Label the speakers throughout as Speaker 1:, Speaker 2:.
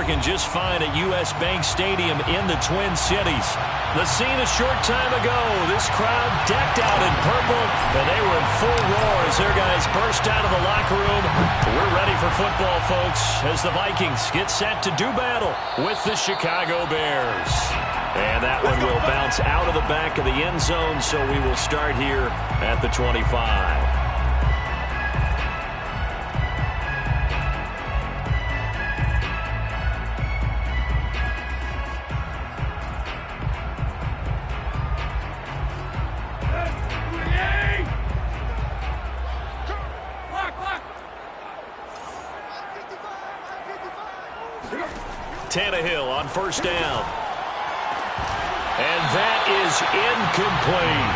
Speaker 1: working just fine at U.S. Bank Stadium in the Twin Cities. The scene a short time ago. This crowd decked out in purple, and they were in full roar as their guys burst out of the locker room. We're ready for football, folks, as the Vikings get set to do battle with the Chicago Bears. And that one will bounce out of the back of the end zone, so we will start here at the 25. Tannehill on first down. And that is incomplete.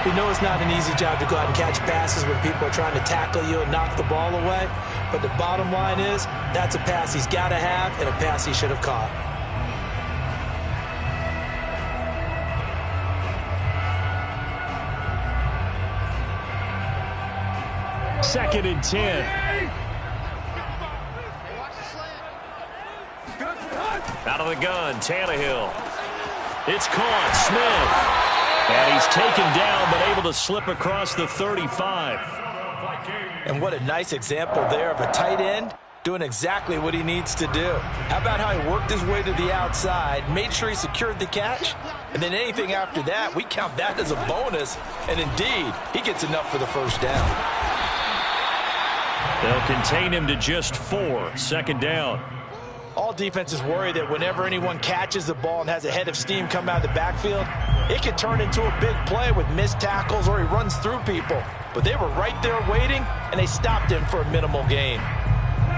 Speaker 2: You know it's not an easy job to go out and catch passes when people are trying to tackle you and knock the ball away. But the bottom line is, that's a pass he's got to have and a pass he should have caught.
Speaker 1: Second and 10. Out of the gun, Tannehill. It's caught, Smith. And he's taken down, but able to slip across the 35.
Speaker 2: And what a nice example there of a tight end doing exactly what he needs to do. How about how he worked his way to the outside, made sure he secured the catch, and then anything after that, we count that as a bonus. And indeed, he gets enough for the first down.
Speaker 1: They'll contain him to just 4. Second down.
Speaker 2: All defenses worry that whenever anyone catches the ball and has a head of steam come out of the backfield, it can turn into a big play with missed tackles or he runs through people. But they were right there waiting, and they stopped him for a minimal gain.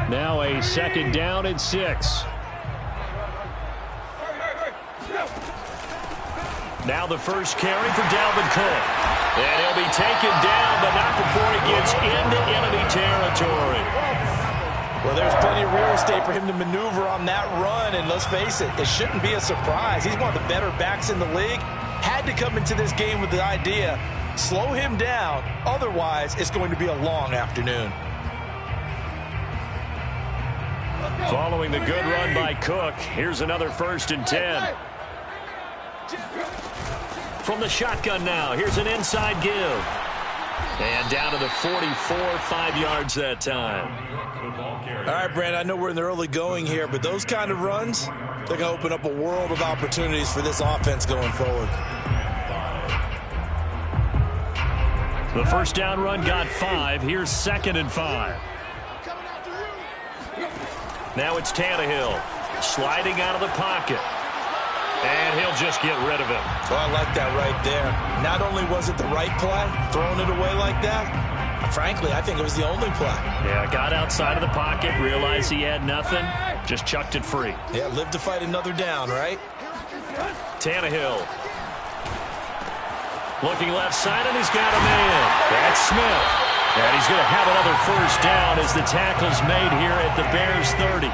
Speaker 1: Now a second down and 6. Now the first carry for Dalvin Cook. And he'll be taken down, but not before he gets into enemy territory.
Speaker 2: Well, there's plenty of real estate for him to maneuver on that run, and let's face it, it shouldn't be a surprise. He's one of the better backs in the league. Had to come into this game with the idea, slow him down, otherwise it's going to be a long afternoon.
Speaker 1: Following the good run by Cook, here's another first and 10. From the shotgun now, here's an inside give. And down to the 44, 5 yards that time.
Speaker 2: All right, Brand, I know we're in the early going here, but those kind of runs, they're going to open up a world of opportunities for this offense going forward.
Speaker 1: The first down run got 5. Here's second and 5. Now it's Tannehill sliding out of the pocket. And he'll just get rid of him.
Speaker 2: Oh, I like that right there. Not only was it the right play, throwing it away like that, frankly, I think it was the only play.
Speaker 1: Yeah, got outside of the pocket, realized he had nothing, just chucked it free.
Speaker 2: Yeah, live to fight another down, right?
Speaker 1: Tannehill. Looking left side, and he's got a man. That's Smith. And he's going to have another first down as the tackle's made here at the Bears 30.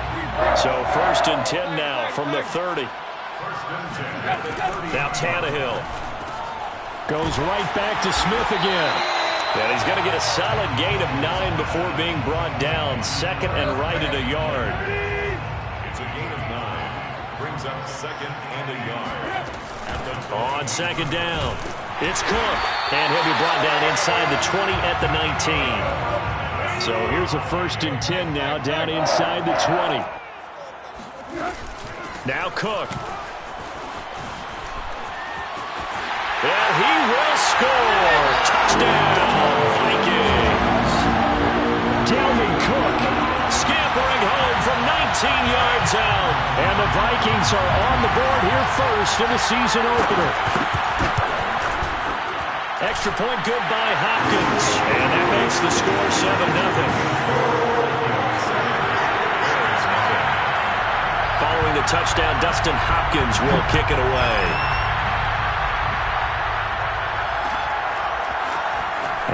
Speaker 1: So first and 10 now from the 30. Now Tannehill goes right back to Smith again. And he's going to get a solid gain of 9 before being brought down. Second and right at a yard.
Speaker 3: It's a gain of 9. Brings up second and a yard.
Speaker 1: On second down, it's Cook. And he'll be brought down inside the 20 at the 19. So here's a first and 10 now down inside the 20. Now Cook. And he will score. Touchdown, Vikings. Dalvin Cook scampering home from 19 yards out. And the Vikings are on the board here first in the season opener. Extra point good by Hopkins. And that makes the score 7-0. Following the touchdown, Dustin Hopkins will kick it away.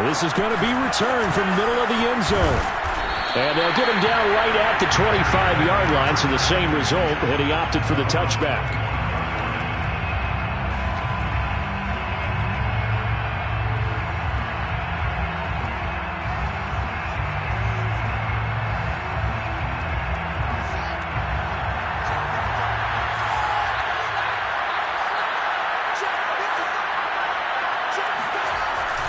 Speaker 1: This is going to be returned from the middle of the end zone. And they'll get him down right at the 25-yard line, so the same result, and he opted for the touchback.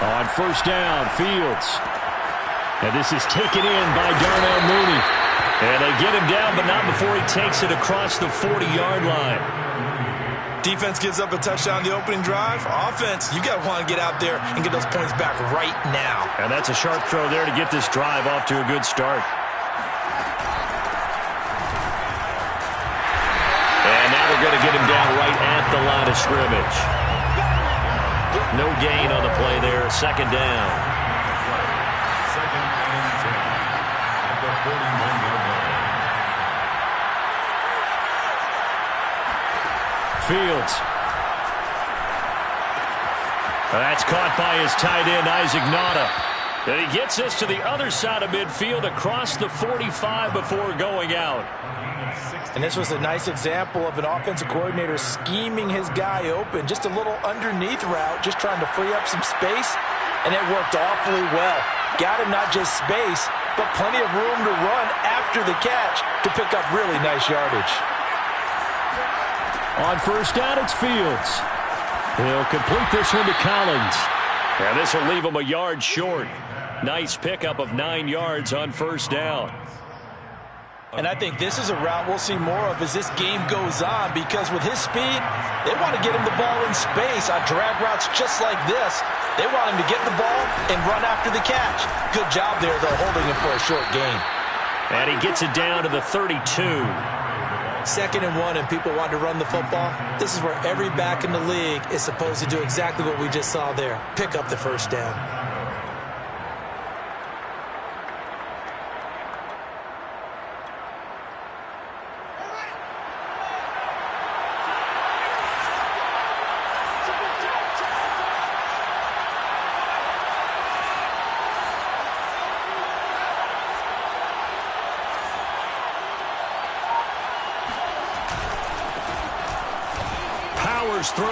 Speaker 1: On first down, Fields. And this is taken in by Darnell Mooney. And they get him down, but not before he takes it across the 40-yard line.
Speaker 2: Defense gives up a touchdown the opening drive. Offense, you got to want to get out there and get those points back right now.
Speaker 1: And that's a sharp throw there to get this drive off to a good start. And now they're going to get him down right at the line of scrimmage. No gain on the play there. Second down.
Speaker 3: Second and 10 at the 41-yard line.
Speaker 1: Fields. That's caught by his tight end, Isaac Nauta. And he gets this to the other side of midfield across the 45 before going out.
Speaker 2: And this was a nice example of an offensive coordinator scheming his guy open. Just a little underneath route, just trying to free up some space. And it worked awfully well. Got him not just space, but plenty of room to run after the catch to pick up really nice yardage.
Speaker 1: On first down, it's Fields. He'll complete this one to Collins. And this will leave him a yard short. Nice pickup of 9 yards on first down.
Speaker 2: And I think this is a route we'll see more of as this game goes on, because with his speed, they want to get him the ball in space on drag routes just like this. They want him to get the ball and run after the catch. Good job there, though, holding him for a short gain.
Speaker 1: And he gets it down to the 32.
Speaker 2: 2nd and 1, and people want to run the football. This is where every back in the league is supposed to do exactly what we just saw there. Pick up the first down.
Speaker 1: Through.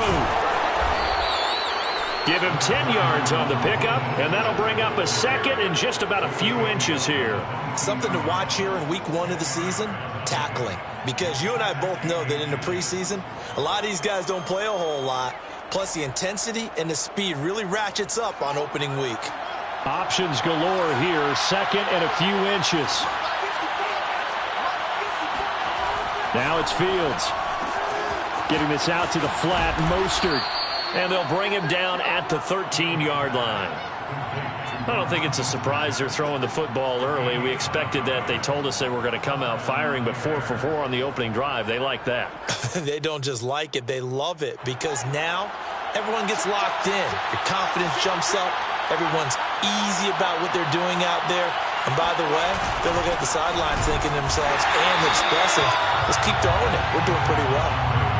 Speaker 1: Give him 10 yards on the pickup, and that'll bring up a second and just about a few inches here.
Speaker 2: Something to watch here in week 1 of the season, tackling. Because you and I both know that in the preseason, a lot of these guys don't play a whole lot. Plus, the intensity and the speed really ratchets up on opening week.
Speaker 1: Options galore here, second and a few inches. Now it's Fields. Getting this out to the flat, Mostert. And they'll bring him down at the 13-yard line. I don't think it's a surprise they're throwing the football early. We expected that. They told us they were going to come out firing, but 4 for 4 on the opening drive. They like that.
Speaker 2: They don't just like it, they love it, because now everyone gets locked in. Your confidence jumps up. Everyone's easy about what they're doing out there. And by the way, they're looking at the sidelines thinking to themselves and expressing, let's keep throwing it. We're doing pretty well.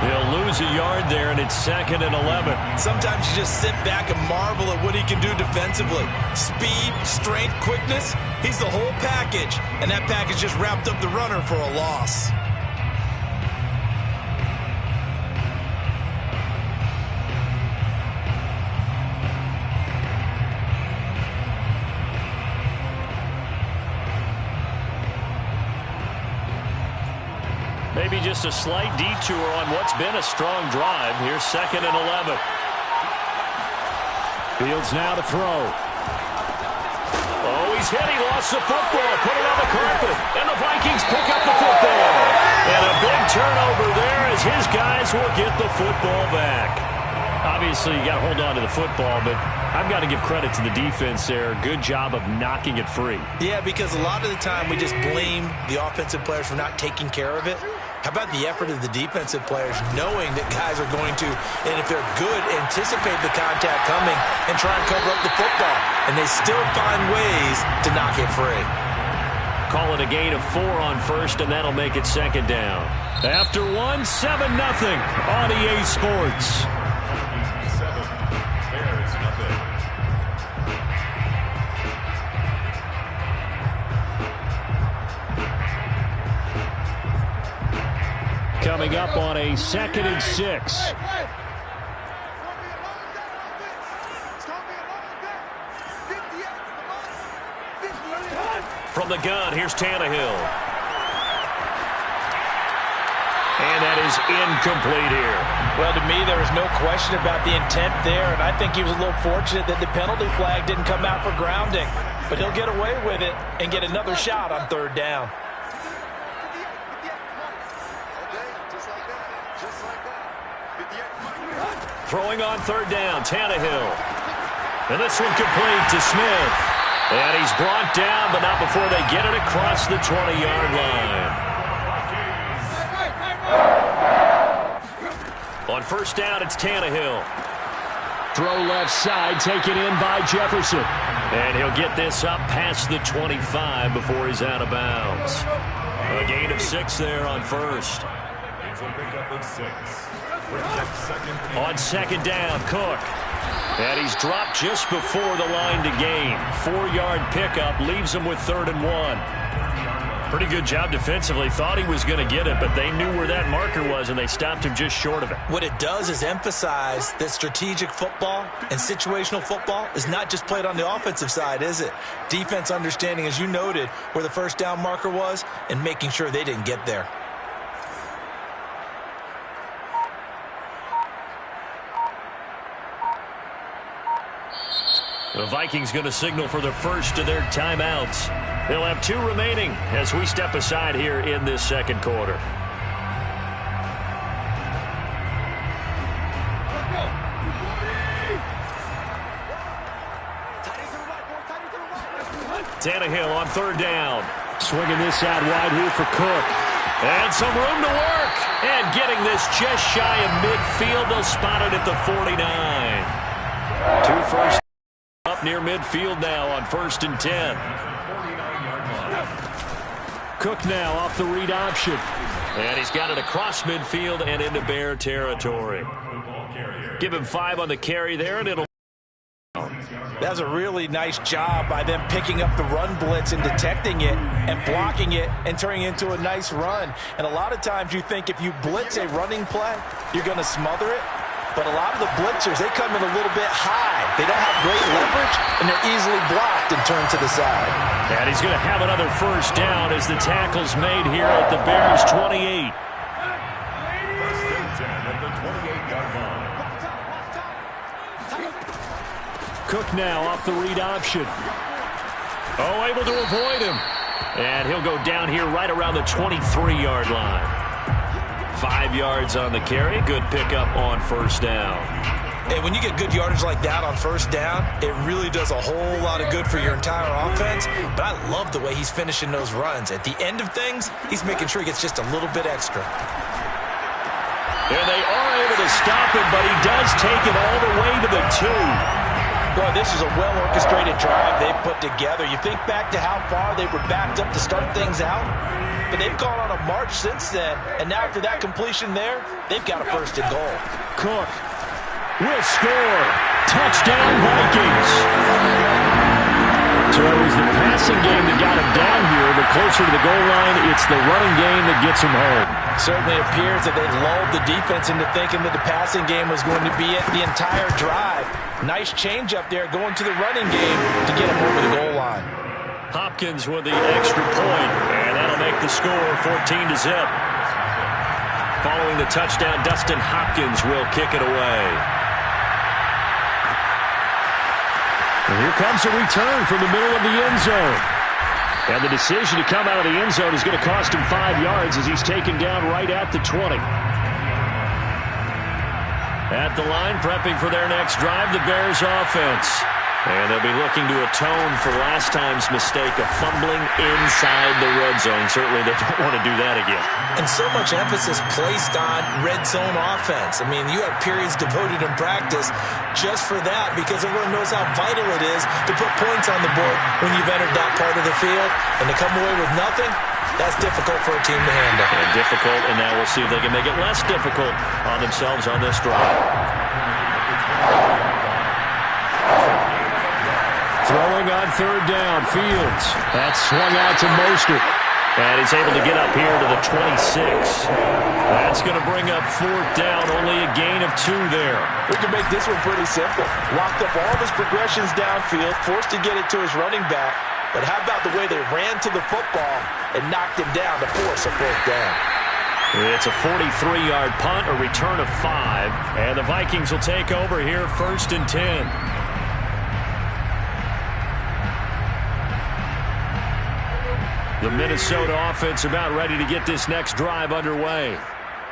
Speaker 1: They'll lose a yard there, and it's 2nd and 11.
Speaker 2: Sometimes you just sit back and marvel at what he can do defensively. Speed, strength, quickness, he's the whole package. And that package just wrapped up the runner for a loss.
Speaker 1: Maybe just a slight detour on what's been a strong drive. Here's 2nd and 11. Fields now to throw. Oh, he's hit. He lost the football. Put it on the carpet. And the Vikings pick up the football. And a big turnover there as his guys will get the football back. Obviously, you got to hold on to the football, but I've got to give credit to the defense there. Good job of knocking it free.
Speaker 2: Yeah, because a lot of the time we just blame the offensive players for not taking care of it. How about the effort of the defensive players knowing that guys are going to, and if they're good, anticipate the contact coming and try and cover up the football. And they still find ways to knock it free.
Speaker 1: Call it a gain of 4 on first, and that'll make it 2nd down. After 1, 7-0 on EA Sports. Coming up on a 2nd and 6. From the gun, here's Tannehill. And that is is incomplete here.
Speaker 2: Well, to me, there was no question about the intent there, and I think he was a little fortunate that the penalty flag didn't come out for grounding. But he'll get away with it and get another shot on third down.
Speaker 1: Throwing on third down, Tannehill. And this one complete to Smith. And he's brought down, but not before they get it across the 20-yard line. On first down, it's Tannehill. Throw left side, taken in by Jefferson. And he'll get this up past the 25 before he's out of bounds. A gain of 6 there on first.
Speaker 3: It's a pickup of 6.
Speaker 1: On second down, Cook. And he's dropped just before the line to gain. 4-yard pickup leaves him with 3rd and 1. Pretty good job defensively. Thought he was going to get it, but they knew where that marker was, and they stopped him just short of it.
Speaker 2: What it does is emphasize that strategic football and situational football is not just played on the offensive side, is it? Defense understanding, as you noted, where the first down marker was and making sure they didn't get there.
Speaker 1: The Vikings going to signal for the first of their timeouts. They'll have 2 remaining as we step aside here in this second quarter. Tannehill on third down. Swinging this out wide here for Cook. And some room to work. And getting this just shy of midfield. They'll spot it at the 49. 2 first. Up near midfield now on 1st and 10. Cook now off the read option. And he's got it across midfield and into Bear territory. Give him 5 on the carry there, and it'll...
Speaker 2: That was a really nice job by them picking up the run blitz and detecting it and blocking it and turning it into a nice run. And a lot of times you think if you blitz a running play, you're going to smother it. But a lot of the blitzers, they come in a little bit high. They don't have great leverage, and they're easily blocked and turned to the side.
Speaker 1: And he's going to have another first down as the tackle's made here at the Bears' 28.
Speaker 3: First and 10 at the 28-yard line.
Speaker 1: Cook now off the read option. Oh, able to avoid him. And he'll go down here right around the 23-yard line. 5 yards on the carry. Good pickup on first down.
Speaker 2: And when you get good yardage like that on first down, it really does a whole lot of good for your entire offense. But I love the way he's finishing those runs. At the end of things, he's making sure he gets just a little bit extra.
Speaker 1: And they are able to stop him, but he does take it all the way to the 2.
Speaker 2: Boy, this is a well-orchestrated drive they've put together. You think back to how far they were backed up to start things out, but they've gone on a march since then, and now after that completion there, they've got a first and goal.
Speaker 1: Cook will score. Touchdown, Vikings. So it was the passing game that got him down here, but closer to the goal line, it's the running game that gets him home.
Speaker 2: Certainly appears that they lulled the defense into thinking that the passing game was going to be it the entire drive. Nice change up there going to the running game to get him over the goal line.
Speaker 1: Hopkins with the extra point, and that'll make the score 14-0. Following the touchdown, Dustin Hopkins will kick it away. And here comes a return from the middle of the end zone. And the decision to come out of the end zone is going to cost him 5 yards as he's taken down right at the 20. At the line, prepping for their next drive, the Bears offense. And they'll be looking to atone for last time's mistake of fumbling inside the red zone. Certainly they don't want to do that again.
Speaker 2: And so much emphasis placed on red zone offense. I mean, you have periods devoted in practice just for that because everyone knows how vital it is to put points on the board when you've entered that part of the field. And to come away with nothing, that's difficult for a team to handle.
Speaker 1: And difficult, and now we'll see if they can make it less difficult on themselves on this drive. Throwing on third down, Fields. That's swung out to Mostert. And he's able to get up here to the 26. That's going to bring up fourth down, only a gain of 2 there.
Speaker 2: We can make this one pretty simple. Locked up all of his progressions downfield, forced to get it to his running back. But how about the way they ran to the football and knocked him down to force a fourth down?
Speaker 1: It's a 43-yard punt, a return of 5, and the Vikings will take over here 1st and 10. The Minnesota offense about ready to get this next drive underway.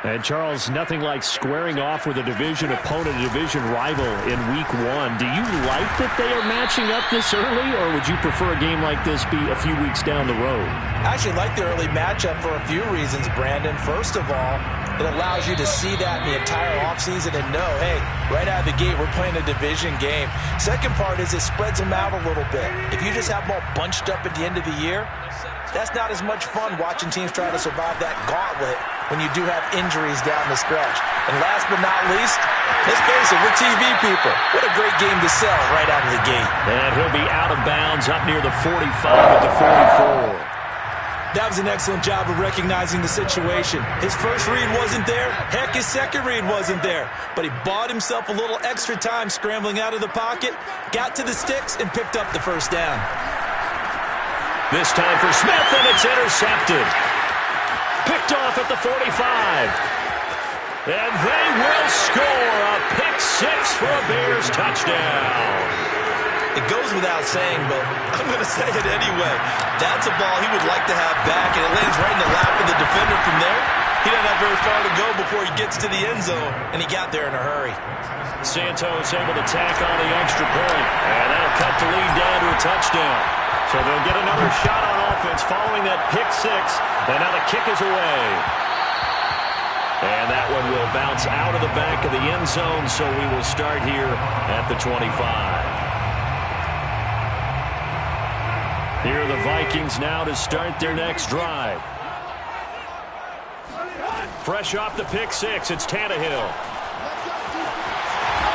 Speaker 1: And, Charles, nothing like squaring off with a division opponent, a division rival in Week 1. Do you like that they are matching up this early, or would you prefer a game like this be a few weeks down the road?
Speaker 2: I actually like the early matchup for a few reasons, Brandon. First of all, it allows you to see that the entire offseason and know, hey, right out of the gate, we're playing a division game. Second part is it spreads them out a little bit. If you just have them all bunched up at the end of the year, that's not as much fun watching teams try to survive that gauntlet when you do have injuries down the stretch. And last but not least, let's face it, we're TV people. What a great game to sell right out of the gate.
Speaker 1: And he'll be out of bounds up near the 45 at the 44.
Speaker 2: That was an excellent job of recognizing the situation. His first read wasn't there. Heck, his second read wasn't there. But he bought himself a little extra time scrambling out of the pocket, got to the sticks, and picked up the first down.
Speaker 1: This time for Smith, and it's intercepted. Picked off at the 45. And they will score a pick 6 for a Bears touchdown.
Speaker 2: It goes without saying, but I'm going to say it anyway. That's a ball he would like to have back, and it lands right in the lap of the defender from there. He doesn't have very far to go before he gets to the end zone, and he got there in a hurry.
Speaker 1: Santos able to tack on the extra point, and that'll cut the lead down to a touchdown. So they'll get another shot on offense following that pick 6, and now the kick is away. And that one will bounce out of the back of the end zone, so we will start here at the 25. Here are the Vikings now to start their next drive. Fresh off the pick 6, it's Tannehill.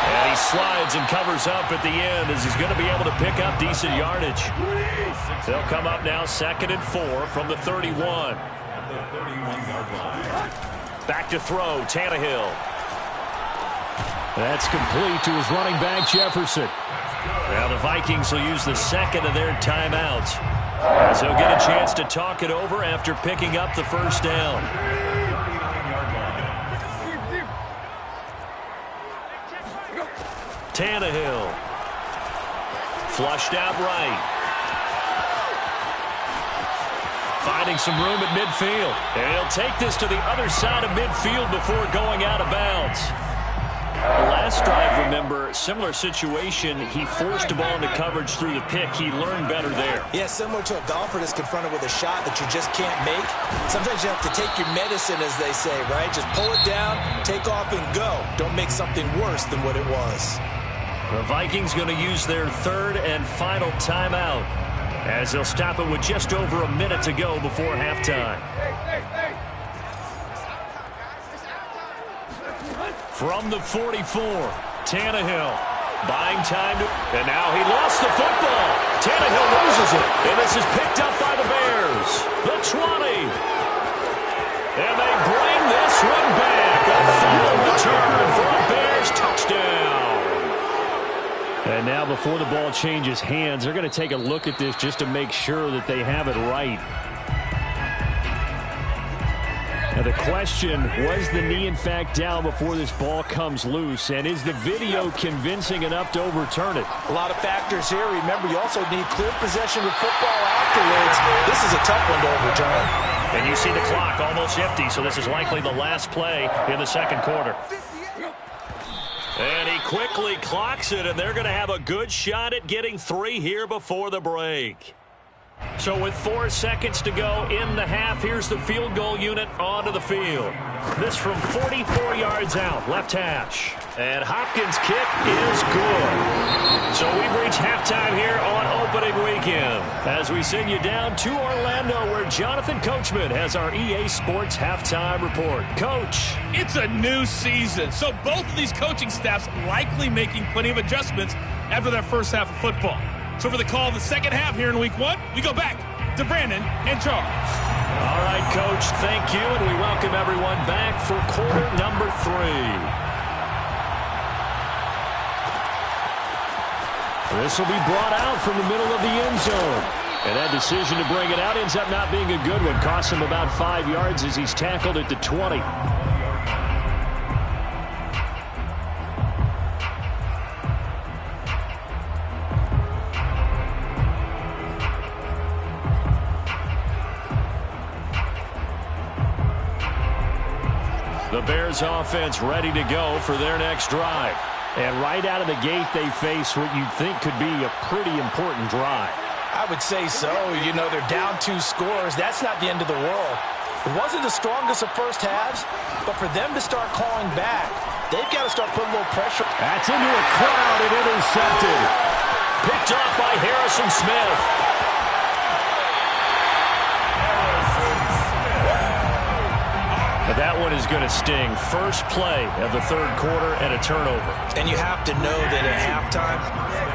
Speaker 1: And he slides and covers up at the end as he's going to be able to pick up decent yardage. They'll come up now 2nd and 4 from the 31. Back to throw, Tannehill. That's complete to his running back, Jefferson. Now the Vikings will use the second of their timeouts, as they'll get a chance to talk it over after picking up the first down. Tannehill. Flushed out right. Finding some room at midfield. And he'll take this to the other side of midfield before going out of bounds. Last drive, remember, similar situation. He forced a ball into coverage through the pick. He learned better there.
Speaker 2: Yeah, similar to a golfer that's confronted with a shot that you just can't make. Sometimes you have to take your medicine, as they say, right? Just pull it down, take off, and go. Don't make something worse than what it was.
Speaker 1: The Vikings going to use their third and final timeout, as they'll stop it with just over a minute to go before halftime. From the 44, Tannehill buying time, and now he lost the football. Tannehill loses it, and this is picked up by the Bears. The 20. And they bring this one back. A final return for a Bears touchdown. And now before the ball changes hands, they're going to take a look at this just to make sure that they have it right. Now the question, was the knee in fact down before this ball comes loose? And is the video convincing enough to overturn it?
Speaker 2: A lot of factors here. Remember, you also need clear possession of football afterwards. This is a tough one to overturn.
Speaker 1: And you see the clock almost empty, so this is likely the last play in the second quarter. And he quickly clocks it, and they're going to have a good shot at getting 3 here before the break. So with 4 seconds to go in the half, here's the field goal unit onto the field. This from 44 yards out, left hash. And Hopkins' kick is good. So we've reached halftime here on opening weekend, as we send you down to Orlando, where Jonathan Coachman has our EA Sports halftime report. Coach.
Speaker 4: It's a new season, so both of these coaching staffs likely making plenty of adjustments after that first half of football. So for the call of the second half here in week 1, we go back to Brandon and Charles.
Speaker 1: All right, Coach, thank you, and we welcome everyone back for quarter number 3. This will be brought out from the middle of the end zone. And that decision to bring it out ends up not being a good one. Costs him about 5 yards as he's tackled at the 20. The Bears offense ready to go for their next drive. And right out of the gate, they face what you'd think could be a pretty important drive.
Speaker 2: I would say so. You know, they're down 2 scores. That's not the end of the world. It wasn't the strongest of first halves, but for them to start calling back, they've got to start putting a little pressure.
Speaker 1: That's into a crowd and intercepted. Picked off by Harrison Smith. But that one is going to sting. First play of the third quarter and a turnover.
Speaker 2: And you have to know that at halftime,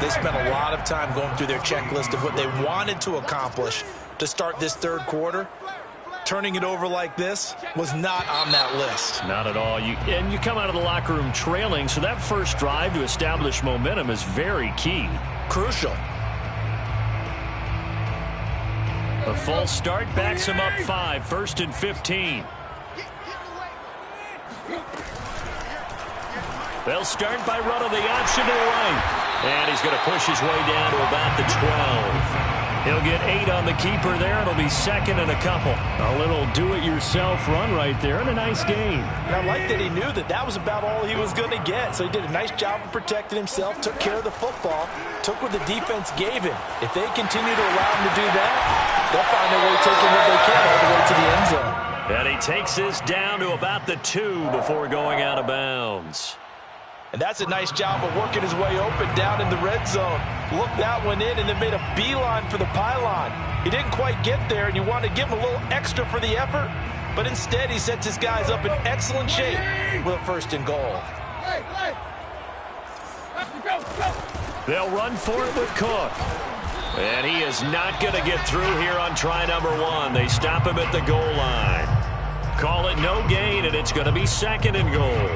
Speaker 2: they spent a lot of time going through their checklist of what they wanted to accomplish to start this third quarter. Turning it over like this was not on that list.
Speaker 1: Not at all. And you come out of the locker room trailing, so that first drive to establish momentum is very key.
Speaker 2: Crucial.
Speaker 1: A false start backs him up 5, 1st and 15. They'll start by running the option to the right. And he's going to push his way down to about the 12. He'll get 8 on the keeper there. It'll be 2nd and a couple. A little do-it-yourself run right there and a nice gain.
Speaker 2: And I like that he knew that that was about all he was going to get. So he did a nice job of protecting himself, took care of the football, took what the defense gave him. If they continue to allow him to do that, they'll find a way taking what they can all the way to the end zone.
Speaker 1: And he takes this down to about the 2 before going out of bounds.
Speaker 2: And that's a nice job of working his way open down in the red zone. Looked that one in and then made a beeline for the pylon. He didn't quite get there, and you want to give him a little extra for the effort. But instead, he sets his guys up in excellent shape with a 1st and goal.
Speaker 1: They'll run for it with Cook. And he is not going to get through here on try number 1. They stop him at the goal line. Call it no gain, and it's going to be 2nd and goal.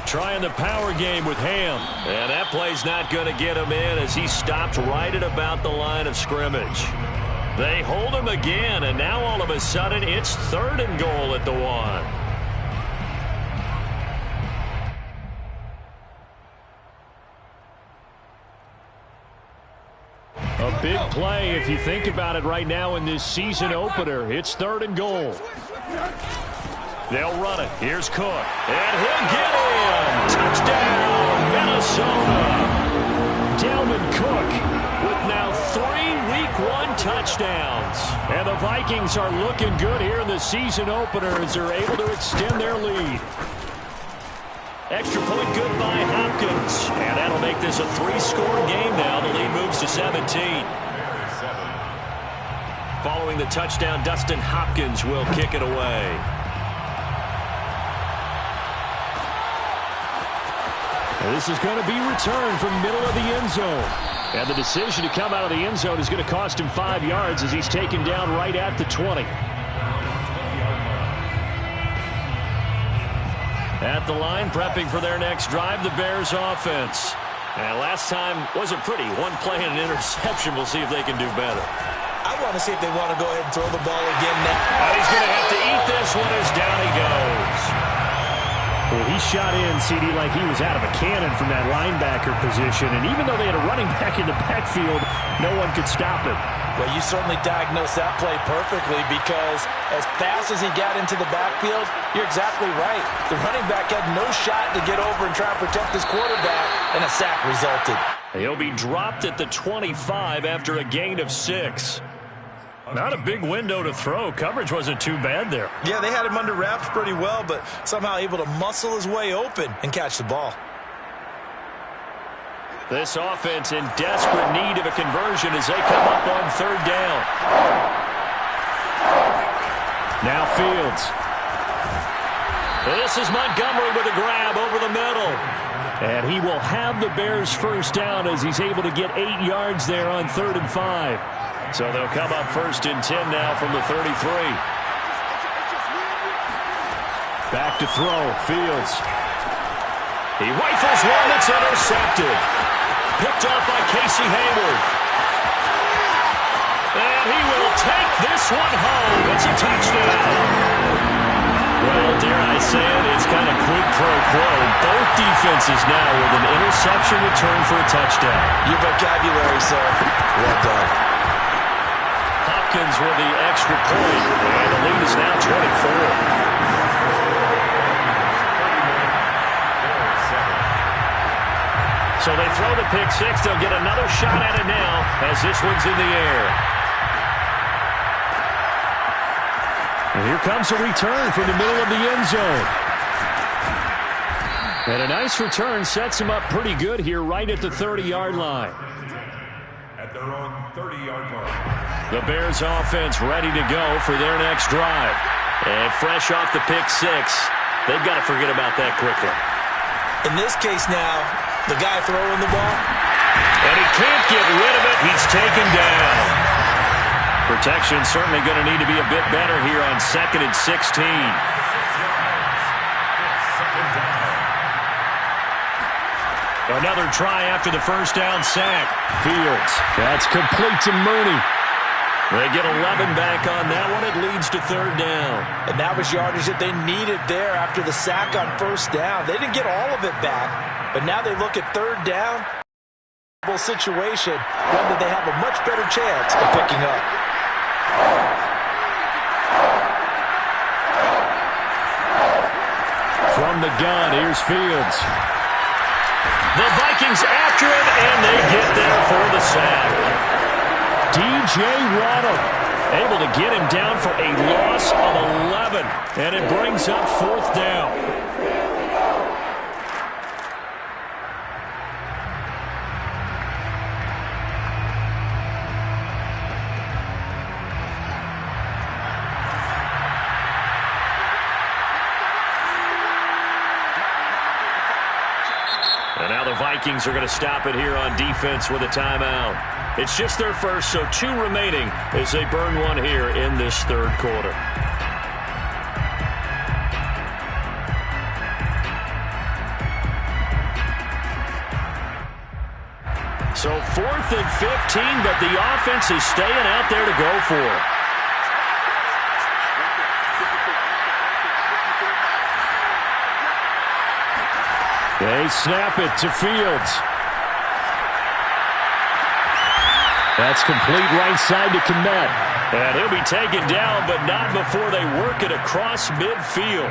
Speaker 1: Trying the power game with Ham. And that play's not going to get him in as he stopped right at about the line of scrimmage. They hold him again, and now all of a sudden it's 3rd and goal at the 1. A big play if you think about it right now in this season opener. It's 3rd and goal. They'll run it. Here's Cook. And he'll get in. Touchdown, Minnesota. Dalvin Cook with now 3 Week 1 touchdowns. And the Vikings are looking good here in the season opener as they're able to extend their lead. Extra point good by Hopkins. And that'll make this a 3-score game now. The lead moves to 17. Following the touchdown, Dustin Hopkins will kick it away. And this is going to be returned from middle of the end zone. And the decision to come out of the end zone is going to cost him 5 yards as he's taken down right at the 20. At the line, prepping for their next drive, the Bears offense. And last time wasn't pretty. 1 play and an interception. We'll see if they can do better.
Speaker 2: I want to see if they want to go ahead and throw the ball again now.
Speaker 1: And he's going to have to eat this one as down he goes. Well, he shot in, CD, like he was out of a cannon from that linebacker position. And even though they had a running back in the backfield, no one could stop him.
Speaker 2: Well, you certainly diagnosed that play perfectly because as fast as he got into the backfield, you're exactly right. The running back had no shot to get over and try and protect his quarterback, and a sack resulted.
Speaker 1: He'll be dropped at the 25 after a gain of 6. Not a big window to throw. Coverage wasn't too bad there.
Speaker 2: Yeah, they had him under wraps pretty well, but somehow able to muscle his way open and catch the ball.
Speaker 1: This offense in desperate need of a conversion as they come up on 3rd down. Now Fields. This is Montgomery with a grab over the middle. And he will have the Bears first down as he's able to get 8 yards there on 3rd and 5. So they'll come up 1st and 10 now from the 33. Back to throw. Fields. He rifles one that's intercepted. Picked off by Casey Hayward. And he will take this one home. It's a touchdown. Well, dare I say it, it's kind of quid pro quo. Both defenses now with an interception return for a touchdown.
Speaker 2: Your vocabulary, sir. Well done.
Speaker 1: Hopkins with the extra point. And the lead is now 24. So they throw the pick six. They'll get another shot at it now as this one's in the air. And here comes a return from the middle of the end zone. And a nice return sets him up pretty good here right at the 30-yard line.
Speaker 3: At their own 30-yard line.
Speaker 1: The Bears offense ready to go for their next drive. And fresh off the pick six, they've got to forget about that quickly.
Speaker 2: In this case now, the guy throwing the ball.
Speaker 1: And he can't get rid of it. He's taken down. Protection certainly going to need to be a bit better here on 2nd and 16. Another try after the first down sack. Fields. That's complete to Mooney. They get 11 back on that one. It leads to 3rd down.
Speaker 2: And that was yardage that they needed there after the sack on 1st down. They didn't get all of it back, but now they look at 3rd down. Situation, one that they have a much better chance of picking up.
Speaker 1: From the gun, here's Fields. The Vikings after him, and they get there for the sack. D.J. Waddle able to get him down for a loss of 11, and it brings up 4th down. And now the Vikings are going to stop it here on defense with a timeout. It's just their first, so 2 remaining as they burn one here in this 3rd quarter. So 4th and 15, but the offense is staying out there to go for it. They snap it to Fields. That's complete right side to Kmet. And he'll be taken down, but not before they work it across midfield.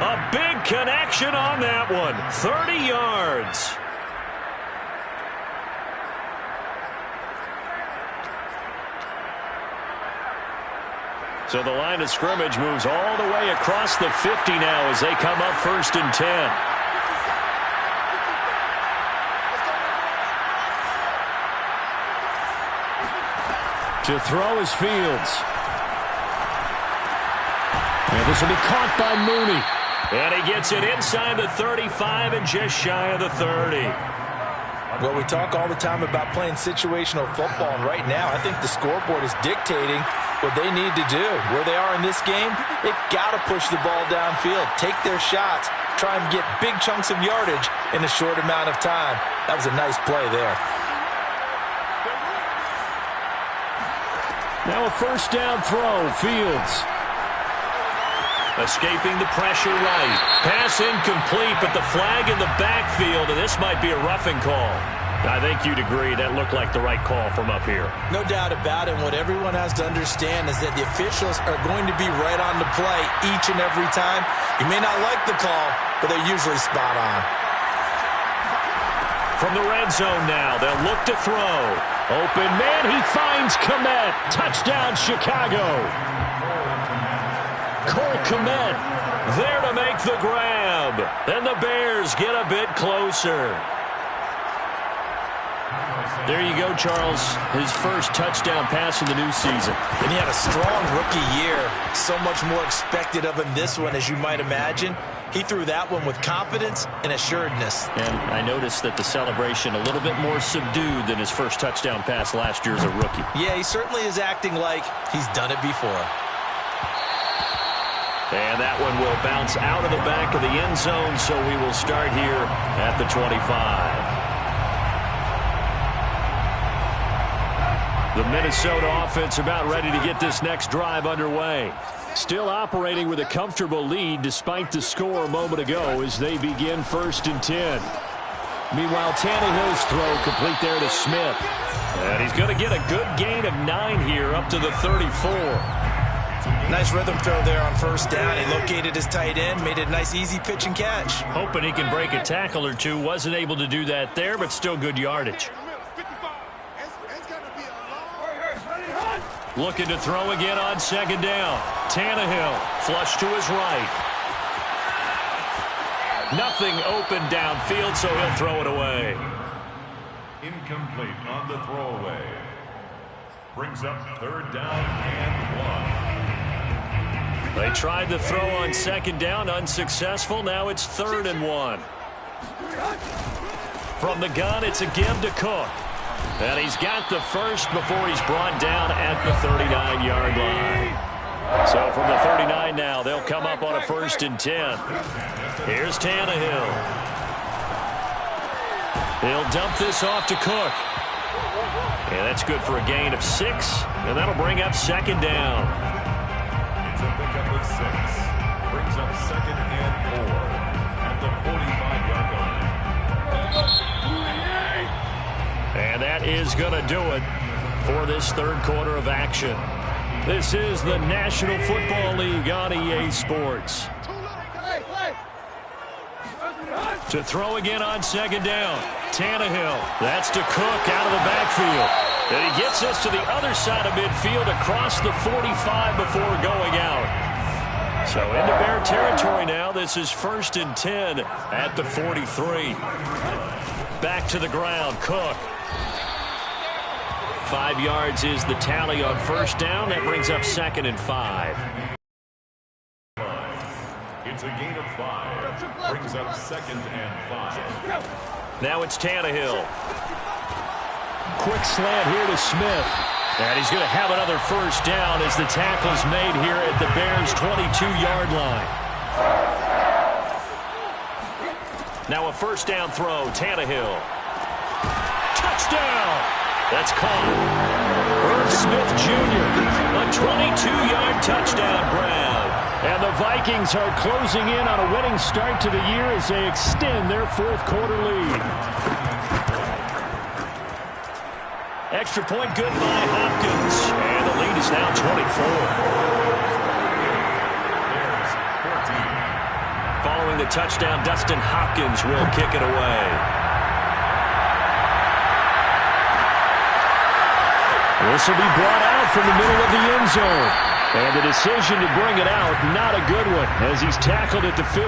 Speaker 1: A big connection on that one. 30 yards. So the line of scrimmage moves all the way across the 50 now as they come up 1st and 10. To throw is Fields. And this will be caught by Mooney. And he gets it inside the 35 and just shy of the 30.
Speaker 2: Well, we talk all the time about playing situational football, and right now I think the scoreboard is dictating what they need to do. Where they are in this game, they've got to push the ball downfield, take their shots, try and get big chunks of yardage in a short amount of time. That was a nice play there.
Speaker 1: Now a 1st down throw, Fields. Escaping the pressure right. Pass incomplete, but the flag in the backfield, and this might be a roughing call. I think you'd agree that looked like the right call from up here.
Speaker 2: No doubt about it. What everyone has to understand is that the officials are going to be right on the play each and every time. You may not like the call, but they're usually spot on.
Speaker 1: From the red zone now, they'll look to throw. Open man, he finds Kmet. Touchdown, Chicago. Cole Kmet there to make the grab. And the Bears get a bit closer. There you go, Charles. His first touchdown pass in the new season.
Speaker 2: And he had a strong rookie year. So much more expected of him this one, as you might imagine. He threw that one with confidence and assuredness.
Speaker 1: And I noticed that the celebration a little bit more subdued than his first touchdown pass last year as a rookie.
Speaker 2: Yeah, he certainly is acting like he's done it before.
Speaker 1: And that one will bounce out of the back of the end zone, so we will start here at the 25. The Minnesota offense about ready to get this next drive underway. Still operating with a comfortable lead despite the score a moment ago as they begin 1st and 10. Meanwhile, Tannehill's throw complete there to Smith. And he's going to get a good gain of 9 here up to the 34.
Speaker 2: Nice rhythm throw there on 1st down. He located his tight end, made it a nice easy pitch and catch.
Speaker 1: Hoping he can break a tackle or two. Wasn't able to do that there, but still good yardage. Looking to throw again on 2nd down. Tannehill flush to his right. Nothing open downfield, so he'll throw it away.
Speaker 3: Incomplete on the throwaway. Brings up 3rd down and 1.
Speaker 1: They tried the throw on 2nd down, unsuccessful. Now it's 3rd and 1. From the gun, it's a give to Cook. And he's got the first before he's brought down at the 39-yard line. So from the 39 now, they'll come up on a 1st and 10. Here's Tannehill. He'll dump this off to Cook. And that's good for a gain of 6. And that'll bring up 2nd down.
Speaker 3: It's a pickup of 6. Brings up 2nd and 4 at the 45-yard line.
Speaker 1: And that is going to do it for this 3rd quarter of action. This is the National Football League on EA Sports. To throw again on 2nd down. Tannehill. That's to Cook out of the backfield. And he gets us to the other side of midfield across the 45 before going out. So into Bear territory now. This is 1st and 10 at the 43. Back to the ground. Cook. 5 yards is the tally on 1st down. That brings up 2nd and 5.
Speaker 3: It's a gain of 5. Brings up 2nd and 5.
Speaker 1: Now it's Tannehill. Quick slant here to Smith. And he's going to have another 1st down as the tackle's made here at the Bears' 22-yard line. Now a 1st down throw. Tannehill. Touchdown! That's caught. Irv Smith Jr. A 22-yard touchdown grab. And the Vikings are closing in on a winning start to the year as they extend their 4th quarter lead. Extra point good by Hopkins. And the lead is now 24.
Speaker 3: Bears 14.
Speaker 1: Following the touchdown, Dustin Hopkins will kick it away. This will be brought out from the middle of the end zone. And the decision to bring it out, not a good one, as he's tackled at the 15.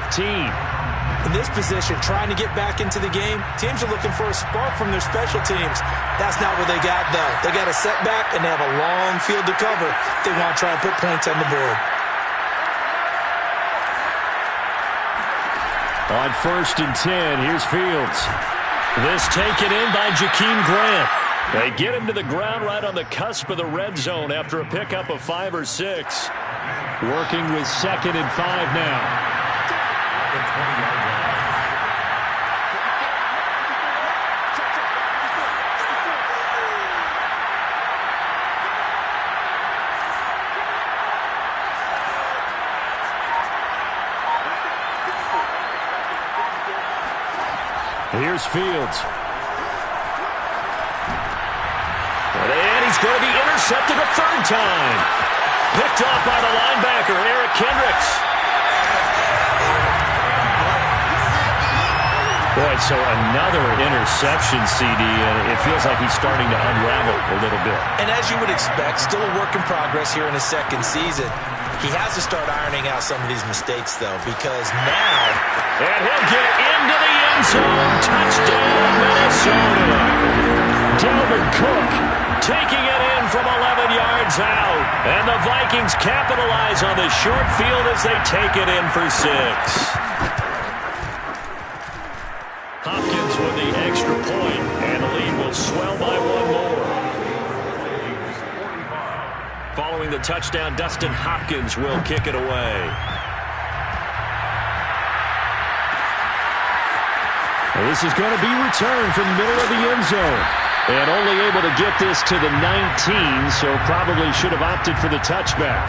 Speaker 2: In this position, trying to get back into the game, teams are looking for a spark from their special teams. That's not what they got, though. They got a setback, and they have a long field to cover. They want to try and put points on the board.
Speaker 1: On 1st and 10, here's Fields. This taken in by Jakeem Grant. They get him to the ground right on the cusp of the red zone after a pickup of 5 or 6. Working with 2nd and 5 now. Here's Fields. And he's going to be intercepted a 3rd time. Picked off by the linebacker, Eric Kendricks. Boy, so another interception, CD, and it feels like he's starting to unravel a little bit.
Speaker 2: And as you would expect, still a work in progress here in his 2nd season. He has to start ironing out some of these mistakes, though, because now...
Speaker 1: And he'll get into the end zone. Touchdown, Minnesota. Dalvin Cook taking it in from 11 yards out. And the Vikings capitalize on the short field as they take it in for 6. Hopkins with the extra point, and the lead will swell by 1 more. Following the touchdown, Dustin Hopkins will kick it away. This is going to be returned from the middle of the end zone. And only able to get this to the 19, so probably should have opted for the touchback.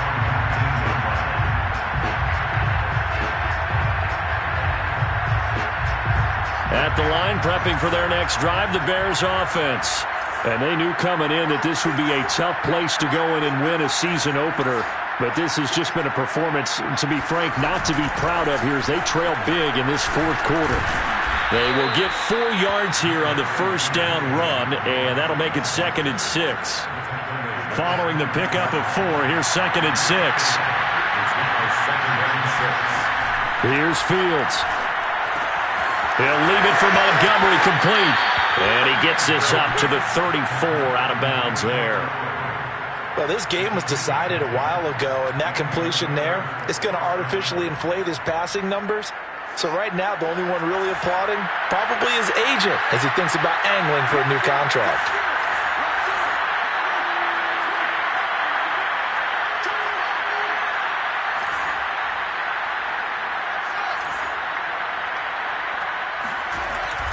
Speaker 1: At the line, prepping for their next drive, the Bears offense. And they knew coming in that this would be a tough place to go in and win a season opener. But this has just been a performance, to be frank, not to be proud of here as they trail big in this fourth quarter. They will get 4 yards here on the first down run, and that'll make it 2nd and 6. Following the pickup of 4, here's 2nd and 6. Here's Fields. He'll leave it for Montgomery complete. And he gets this up to the 34 out of bounds there.
Speaker 2: Well, this game was decided a while ago, and that completion there is going to artificially inflate his passing numbers. So right now, the only one really applauding probably his agent as he thinks about angling for a new contract.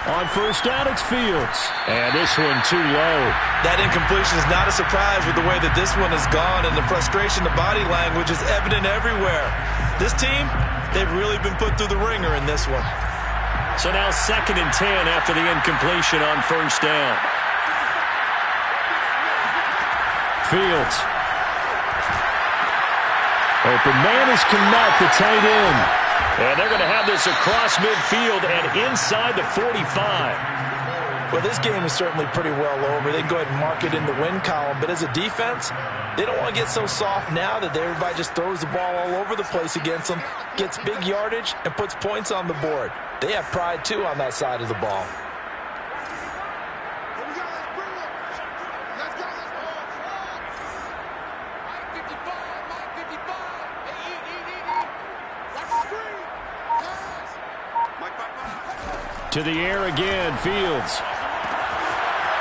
Speaker 1: On first down, it's Fields. And this one too low.
Speaker 2: That incompletion is not a surprise with the way that this one has gone, and the frustration, the body language is evident everywhere. This team, they've really been put through the ringer in this one.
Speaker 1: So now 2nd and 10 after the incompletion on first down. Fields. Open man is Kmet, the tight end. And they're going to have this across midfield and inside the 45.
Speaker 2: Well, this game is certainly pretty well over. They can go ahead and mark it in the win column. But as a defense, they don't want to get so soft now that everybody just throws the ball all over the place against them, gets big yardage, and puts points on the board. They have pride, too, on that side of the ball.
Speaker 1: To the air again, Fields.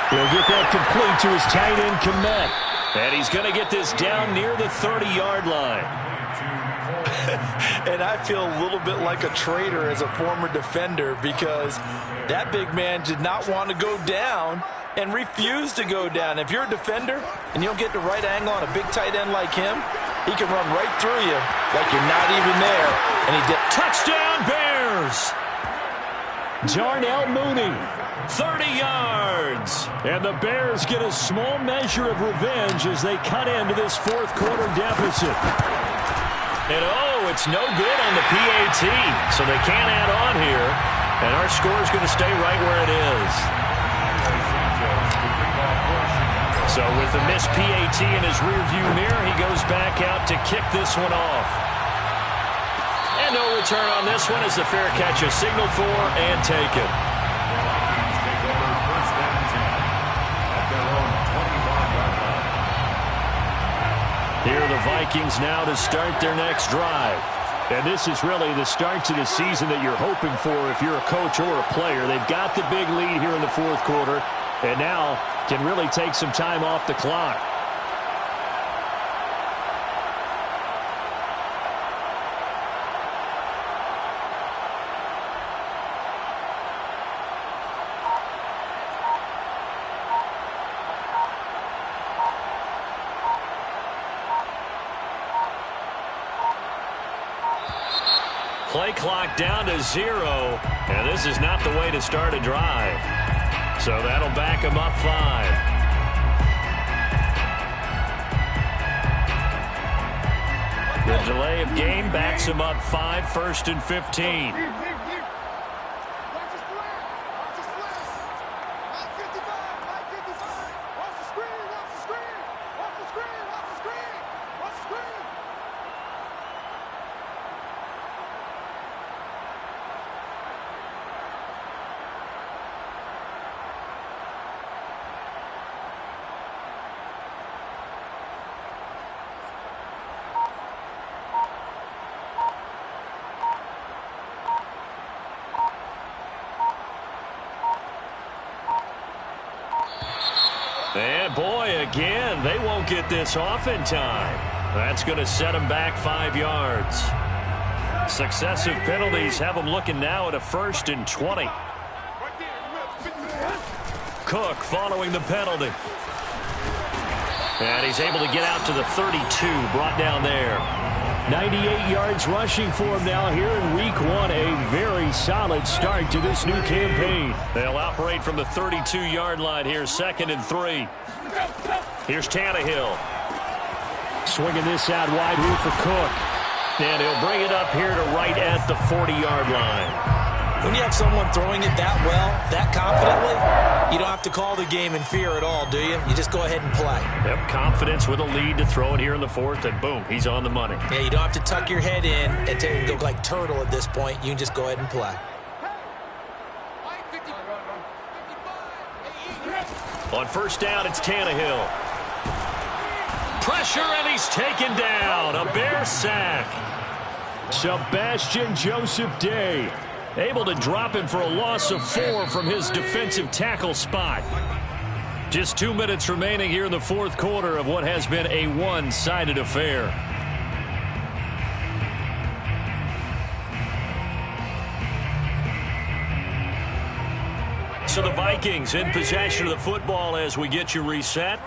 Speaker 1: He'll get that complete to his tight end, Kmet. And he's going to get this down near the 30-yard line.
Speaker 2: And I feel a little bit like a traitor as a former defender because that big man did not want to go down and refused to go down. If you're a defender and you don't get the right angle on a big tight end like him, he can run right through you like you're not even there. And he did.
Speaker 1: Touchdown, Bears! Darnell Mooney, 30 yards. And the Bears get a small measure of revenge as they cut into this fourth quarter deficit. And oh, it's no good on the PAT, so they can't add on here. And our score is going to stay right where it is. So with the missed PAT in his rearview mirror, he goes back out to kick this one off. And no return on this one as the fair catch is signaled for and taken.
Speaker 3: Take over first and 10 at their own 25-yard line.
Speaker 1: Here are the Vikings now to start their next drive. And this is really the start to the season that you're hoping for if you're a coach or a player. They've got the big lead here in the fourth quarter and now can really take some time off the clock. Play clock down to 0, and this is not the way to start a drive. So that'll back them up 5. The delay of game backs them up 5, 1st and 15. And boy, again, they won't get this off in time. That's going to set them back 5 yards. Successive penalties have them looking now at a 1st and 20. Cook following the penalty. And he's able to get out to the 32, brought down there. 98 yards rushing for him now here in week 1. A very solid start to this new campaign. They'll operate from the 32-yard line here, 2nd and 3. Here's Tannehill. Swinging this out wide here for Cook. And he'll bring it up here to right at the 40-yard line.
Speaker 2: When you have someone throwing it that well, that confidently, you don't have to call the game in fear at all, do you? You just go ahead and play.
Speaker 1: Yep, confidence with a lead to throw it here in the 4th, and boom, he's on the money.
Speaker 2: Yeah, you don't have to tuck your head in and go like turtle at this point. You can just go ahead and play.
Speaker 1: On 1st down, it's Tannehill. Pressure, and he's taken down. A Bear sack. Sebastian Joseph Day able to drop him for a loss of 4 from his defensive tackle spot. Just 2 minutes remaining here in the 4th quarter of what has been a one-sided affair. So the Vikings in possession of the football as we get you reset.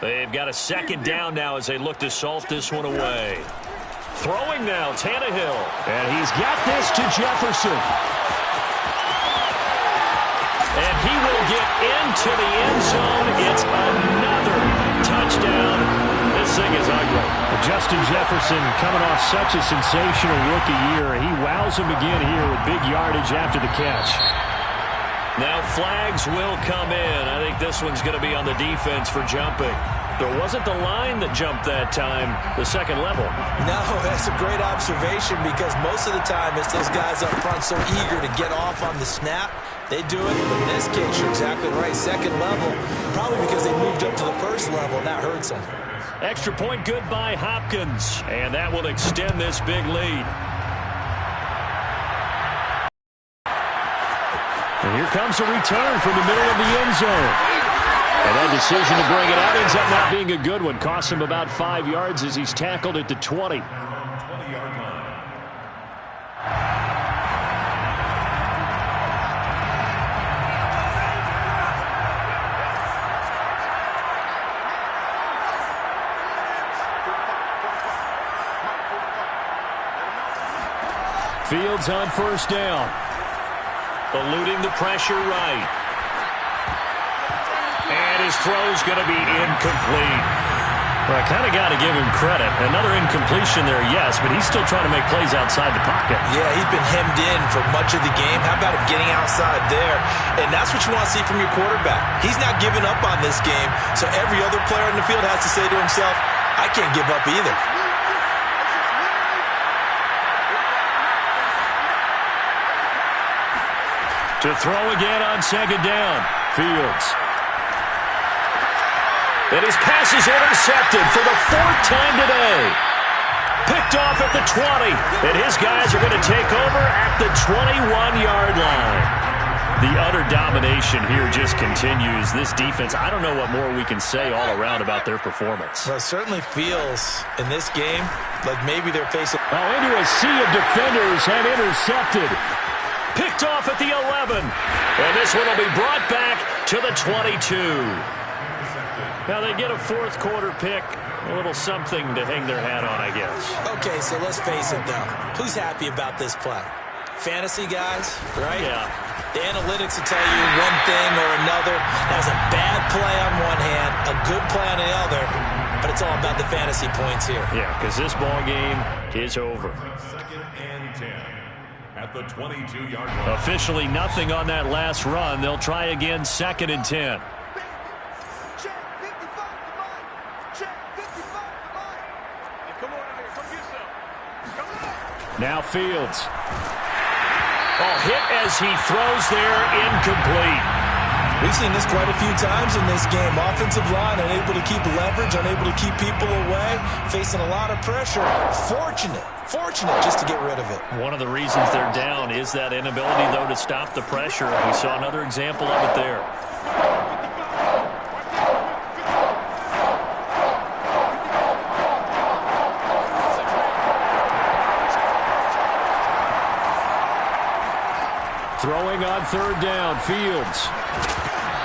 Speaker 1: They've got a 2nd down now as they look to salt this one away. Throwing now, Tannehill. And he's got this to Jefferson. And he will get into the end zone. It's another touchdown. This thing is ugly.
Speaker 5: Justin Jefferson coming off such a sensational rookie year. He wows him again here with big yardage after the catch.
Speaker 1: Now flags will come in. I think this one's going to be on the defense for jumping. There wasn't the line that jumped that time, the 2nd level.
Speaker 2: No, that's a great observation because most of the time it's those guys up front so eager to get off on the snap. They do it. But in this case, you're exactly right. 2nd level, probably because they moved up to the 1st level, and that hurts them.
Speaker 1: Extra point good by Hopkins, and that will extend this big lead.
Speaker 5: And here comes a return from the middle of the end zone. And that decision to bring it out ends up not being a good one. Costs him about 5 yards as he's tackled at the 20.
Speaker 3: 20-yard line.
Speaker 5: Fields on 1st down.
Speaker 1: Eluding the pressure right. And his throw's going to be incomplete.
Speaker 5: Well, I kind of got to give him credit. Another incompletion there, yes, but he's still trying to make plays outside the pocket.
Speaker 2: Yeah, he's been hemmed in for much of the game. How about him getting outside there? And that's what you want to see from your quarterback. He's not giving up on this game, so every other player in the field has to say to himself, I can't give up either.
Speaker 5: To throw again on 2nd down. Fields.
Speaker 1: And his pass is intercepted for the 4th time today. Picked off at the 20. And his guys are going to take over at the 21-yard line. The utter domination here just continues. This defense, I don't know what more we can say all around about their performance.
Speaker 2: Well, it certainly feels in this game like maybe they're facing...
Speaker 5: Into a sea of defenders and intercepted.
Speaker 1: Picked off at the 11. And this one will be brought back to the 22. Now they get a 4th quarter pick. A little something to hang their hat on, I guess.
Speaker 2: Okay, so let's face it, though. Who's happy about this play? Fantasy guys, right?
Speaker 1: Yeah.
Speaker 2: The analytics will tell you one thing or another. That's a bad play on one hand, a good play on the other, but it's all about the fantasy points here.
Speaker 1: Yeah, because this ball game is over.
Speaker 3: 2nd and 10. At the 22-yard line.
Speaker 1: Officially nothing on that last run. They'll try again, 2nd and 10.
Speaker 5: Now Fields.
Speaker 1: Hit as he throws there, incomplete.
Speaker 2: We've seen this quite a few times in this game. Offensive line unable to keep leverage, unable to keep people away, facing a lot of pressure. Fortunate just to get rid of it.
Speaker 1: One of the reasons they're down is that inability, though, to stop the pressure. We saw another example of it there.
Speaker 5: Throwing on 3rd down, Fields.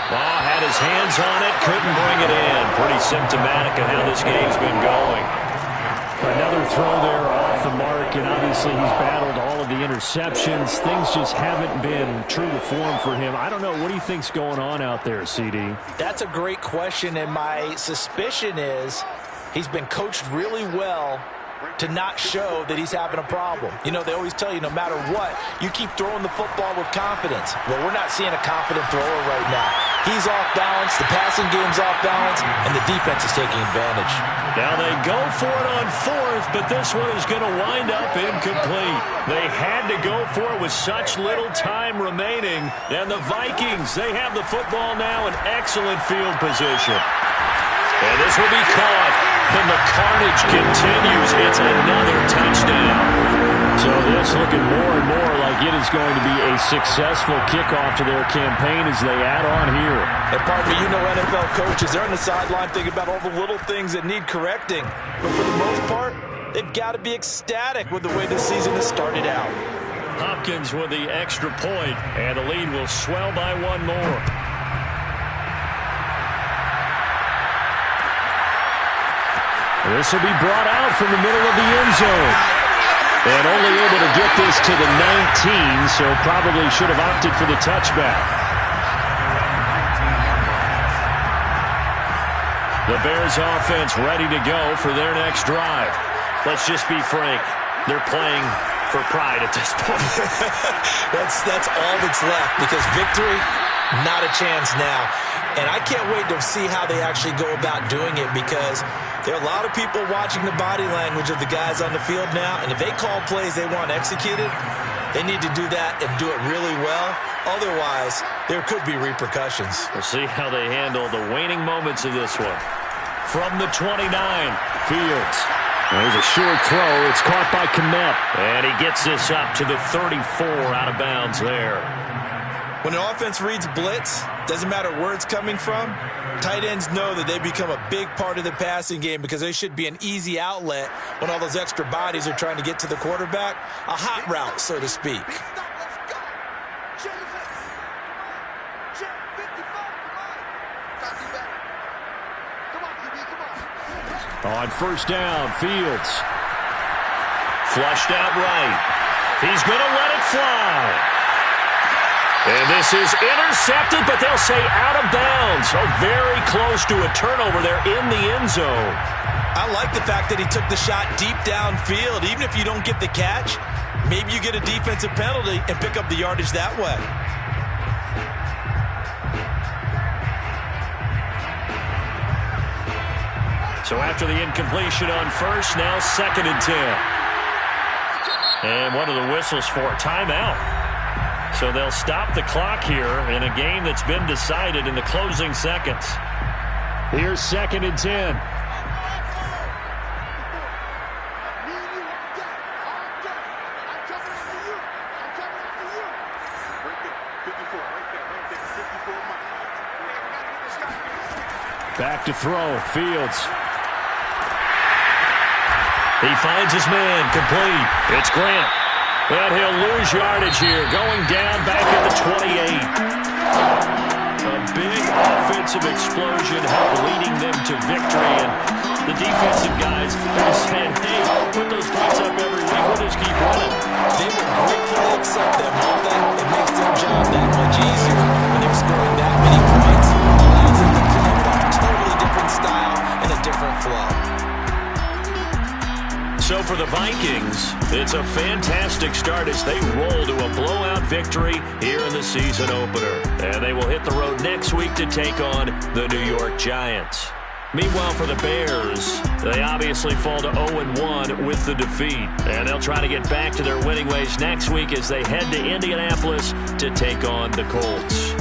Speaker 1: Oh, had his hands on it, couldn't bring it in. Pretty symptomatic of how this game's been going.
Speaker 5: Another throw there off the mark, and obviously he's battled all of the interceptions. Things just haven't been true to form for him. I don't know. What do you think's going on out there, CD?
Speaker 2: That's a great question, and my suspicion is he's been coached really well to not show that he's having a problem. You know, they always tell you no matter what, you keep throwing the football with confidence. Well, we're not seeing a confident thrower right now. He's off balance, the passing game's off balance, and the defense is taking advantage.
Speaker 1: Now they go for it on fourth, but this one is going to wind up incomplete. They had to go for it with such little time remaining. And the Vikings, they have the football now in excellent field position. And this will be caught. And the carnage continues. It's another touchdown.
Speaker 5: So this looking more and more like it is going to be a successful kickoff to their campaign as they add on here.
Speaker 2: And pardon me, you know NFL coaches, they're on the sideline thinking about all the little things that need correcting. But for the most part, they've got to be ecstatic with the way this season has started out.
Speaker 1: Hopkins with the extra point, and the lead will swell by one more.
Speaker 5: This will be brought out from the middle of the end zone. And only able to get this to the 19, so probably should have opted for the touchback.
Speaker 1: The Bears offense ready to go for their next drive. Let's just be frank. They're playing for pride at this point.
Speaker 2: That's all that's left, because victory, not a chance now. And I can't wait to see how they actually go about doing it, because there are a lot of people watching the body language of the guys on the field now, and if they call plays they want executed, they need to do that and do it really well. Otherwise, there could be repercussions.
Speaker 1: We'll see how they handle the waning moments of this one. From the 29, Fields.
Speaker 5: There's a short throw. It's caught by Kmet.
Speaker 1: And he gets this up to the 34 out of bounds there.
Speaker 2: When an offense reads blitz, doesn't matter where it's coming from, tight ends know that they become a big part of the passing game, because they should be an easy outlet when all those extra bodies are trying to get to the quarterback. A hot route, so to speak.
Speaker 5: On first down, Fields.
Speaker 1: Flushed out right. He's going to let it fly. And this is intercepted, but they'll say out of bounds. So very close to a turnover there in the end zone.
Speaker 2: I like the fact that he took the shot deep downfield. Even if you don't get the catch, maybe you get a defensive penalty and pick up the yardage that way.
Speaker 1: So after the incompletion on first, now 2nd and 10. And one of the whistles for a timeout. So they'll stop the clock here in a game that's been decided in the closing seconds.
Speaker 5: Here's 2nd and 10. Back to throw, Fields.
Speaker 1: He finds his man, complete. It's Grant. And he'll lose yardage here, going down back at the 28. A big offensive explosion helped leading them to victory. And the defensive guys are saying, hey, put those points up every week. We'll just keep running.
Speaker 2: They will gratefully accept them, won't they? It makes their job that much easier when they're scoring that many points. Allows them to play with a totally different style and a different flow.
Speaker 1: So for the Vikings, it's a fantastic start as they roll to a blowout victory here in the season opener. And they will hit the road next week to take on the New York Giants. Meanwhile, for the Bears, they obviously fall to 0-1 with the defeat. And they'll try to get back to their winning ways next week as they head to Indianapolis to take on the Colts.